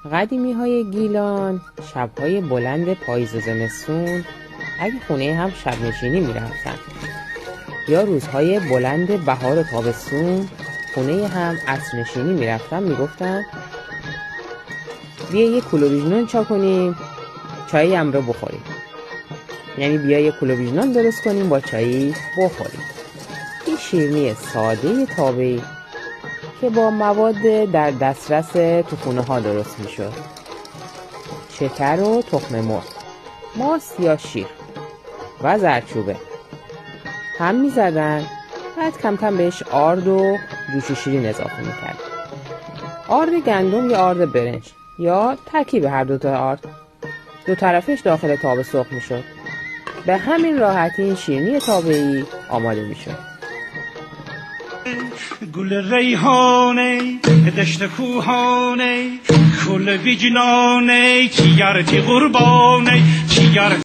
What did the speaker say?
قدیمی های گیلان شبهای بلند پاییز و زمستون اگه خونه هم شب نشینی می رفتن، یا روزهای بلند بهار و تابستون خونه هم عصر نشینی می رفتن، می گفتن بیا یه کلوبیجنون چا کنیم چایی هم رو بخوریم. یعنی بیا یه کلوبیجنون درست کنیم با چایی بخوریم. این شیرینی ساده تابعی که با مواد در دسترس تو خونه ها درست می شد. شکر و تخم مرغ، ماست یا شیر و زردچوبه هم می زدن. بعد کم کم بهش آرد و جوش شیرین اضافه می کرد. آرد گندم یا آرد برنج یا ترکیب هر دوتا آرد، دو طرفش داخل تاب سرخ می شد. به همین راحتی این شیرینی تابعی آماده می شد. گل ریحانه دشت کوهانه کل ویجنانه چیگرتی قربانه چیگر